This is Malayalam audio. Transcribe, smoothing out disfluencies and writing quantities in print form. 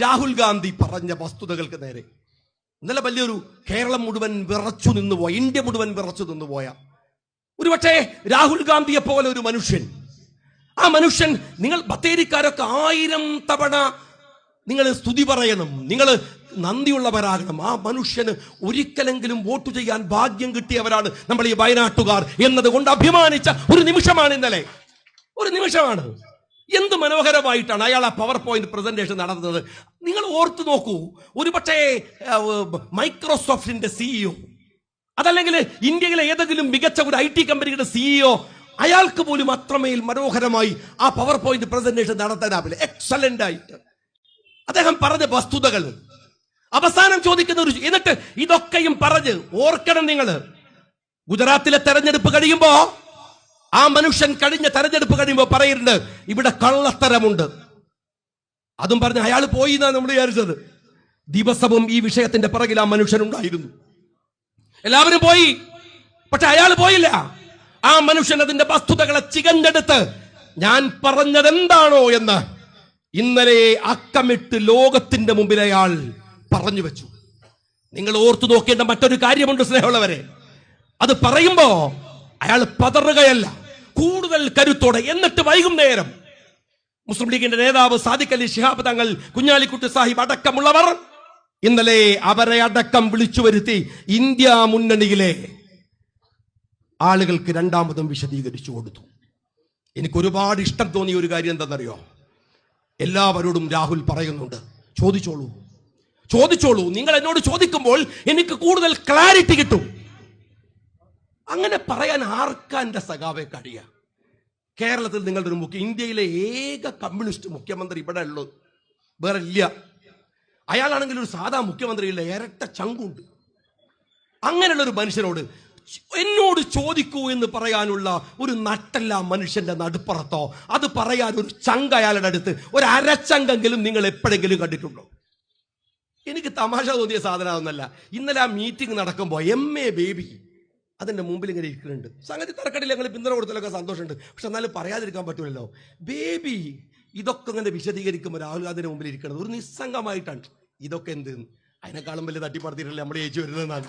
രാഹുൽ ഗാന്ധി പറഞ്ഞ വസ്തുതകൾക്ക് നേരെ ഇന്നലെ വലിയൊരു കേരളം മുഴുവൻ വിറച്ചു നിന്നുപോയ, ഇന്ത്യ മുഴുവൻ വിറച്ചു നിന്നുപോയ ഒരുപക്ഷെ രാഹുൽ ഗാന്ധിയെ പോലെ ഒരു മനുഷ്യൻ, ആ മനുഷ്യൻ, നിങ്ങൾ ബത്തേരിക്കാരൊക്കെ 1000 തവണ നിങ്ങൾ സ്തുതി പറയണം, നിങ്ങൾ നന്ദിയുള്ളവരാകണം. ആ മനുഷ്യന് ഒരിക്കലെങ്കിലും വോട്ട് ചെയ്യാൻ ഭാഗ്യം കിട്ടിയവരാണ് നമ്മൾ ഈ വയനാട്ടുകാർ എന്നതുകൊണ്ട് അഭിമാനിച്ച ഒരു നിമിഷമാണ് ഇന്നലെ. ഒരു നിമിഷമാണ്. എന്ത് മനോഹരമായിട്ടാണ് അയാൾ ആ പവർ പോയിന്റ് പ്രസന്റേഷൻ നടത്തുന്നത്. നിങ്ങൾ ഓർത്തു നോക്കൂ, ഒരുപക്ഷെ മൈക്രോസോഫ്റ്റിന്റെ സിഇഒ, അതല്ലെങ്കിൽ ഇന്ത്യയിലെ ഏതെങ്കിലും മികച്ച ഒരു IT കമ്പനിയുടെ സിഇഒ, അയാൾക്ക് പോലും അത്രമേൽ മനോഹരമായി ആ പവർ പോയിന്റ് പ്രസന്റേഷൻ നടത്താനാവില്ല. എക്സലന്റ് ആയിട്ട് അദ്ദേഹം പറഞ്ഞ വസ്തുതകൾ അവസാനം ചോദിക്കുന്ന ഒരു, എന്നിട്ട് ഇതൊക്കെയും പറഞ്ഞ് ഓർക്കണം നിങ്ങൾ, ഗുജറാത്തിലെ തെരഞ്ഞെടുപ്പ് കഴിയുമ്പോ ആ മനുഷ്യൻ കഴിഞ്ഞ തെരഞ്ഞെടുപ്പ് കഴിയുമ്പോ പറയുന്നുണ്ട് ഇവിടെ കള്ളത്തരമുണ്ട്. അതും പറഞ്ഞ് അയാൾ പോയി എന്നാണ് നമ്മൾ വിചാരിച്ചത്. ദിവസവും ഈ വിഷയത്തിന്റെ പിറകിൽ ആ മനുഷ്യനുണ്ടായിരുന്നു. എല്ലാവരും പോയി, പക്ഷെ അയാൾ പോയില്ല. ആ മനുഷ്യൻ അതിന്റെ വസ്തുതകളെ ചികഞ്ഞെടുത്ത് ഞാൻ പറഞ്ഞത് എന്താണോ എന്ന് ഇന്നലെ അക്കമിട്ട് ലോകത്തിന്റെ മുമ്പിൽ അയാൾ പറഞ്ഞു വെച്ചു. നിങ്ങൾ ഓർത്തു നോക്കേണ്ട മറ്റൊരു കാര്യമുണ്ട് സ്നേഹമുള്ളവരെ. അത് പറയുമ്പോ അയാൾ പതറുകയല്ല, കൂടുതൽ കരുത്തോടെ. എന്നിട്ട് വൈകുന്നേരം മുസ്ലിം ലീഗിന്റെ നേതാവ് സാദിഖ് അലി ശിഹാബ് തങ്ങൾ, കുഞ്ഞാലിക്കുട്ടി സാഹിബ് അടക്കമുള്ളവർ ഇന്നലെ അവരെ അടക്കം വിളിച്ചു വരുത്തി ഇന്ത്യ മുന്നണിയിലെ ആളുകൾക്ക് രണ്ടാമതും വിശദീകരിച്ചു കൊടുത്തു. എനിക്ക് ഒരുപാട് ഇഷ്ടം തോന്നിയ ഒരു കാര്യം എന്താണെന്നറിയോ? എല്ലാവരോടും രാഹുൽ പറയുന്നുണ്ട്, ചോദിച്ചോളൂ, ചോദിച്ചോളൂ. നിങ്ങൾ എന്നോട് ചോദിക്കുമ്പോൾ എനിക്ക് കൂടുതൽ ക്ലാരിറ്റി കിട്ടും. അങ്ങനെ പറയാൻ ആർക്കാന്റെ സഖാവെ കഴിയുക? കേരളത്തിൽ നിങ്ങളുടെ ഒരു ഇന്ത്യയിലെ ഏക കമ്മ്യൂണിസ്റ്റ് മുഖ്യമന്ത്രി ഇവിടെ ഉള്ളത് വേറെ ഇല്ല. അയാളാണെങ്കിൽ ഒരു സാധാ മുഖ്യമന്ത്രിയില്ല, ഇരട്ട ചങ്കുണ്ട്. അങ്ങനെയുള്ള ഒരു മനുഷ്യനോട് എന്നോട് ചോദിക്കൂ എന്ന് പറയാനുള്ള ഒരു നട്ടല്ല മനുഷ്യന്റെ നടുപ്പുറത്തോ? അത് പറയാൻ ഒരു ചങ്ക അയാളുടെ അടുത്ത്, ഒരു അരച്ചങ്കെങ്കിലും നിങ്ങൾ എപ്പോഴെങ്കിലും കണ്ടിട്ടുണ്ടോ? എനിക്ക് തമാശ തോന്നിയ സാധനമൊന്നല്ല. ഇന്നലെ ആ മീറ്റിംഗ് നടക്കുമ്പോൾ MA ബേബി അതിന്റെ മുമ്പിൽ ഇങ്ങനെ ഇരിക്കുന്നുണ്ട്. സംഗതി തറക്കടില്ല, ഞങ്ങൾ പിന്തുണ കൊടുത്തലൊക്കെ സന്തോഷമുണ്ട്. പക്ഷെ എന്നാലും പറയാതിരിക്കാൻ പറ്റൂലല്ലോ. ബേബി ഇതൊക്കെ ഇങ്ങനെ വിശദീകരിക്കുമ്പോൾ രാഹുൽ ഗാന്ധിന്റെ മുമ്പിൽ ഇരിക്കുന്നത് ഒരു നിസ്സംഗമായിട്ടാണ്. ഇതൊക്കെ എന്ത്, അതിനേക്കാളും വലിയ തട്ടിപ്പടത്തിയിട്ടല്ലേ നമ്മൾ ജയിച്ചു വരുന്നതെന്നാണ്.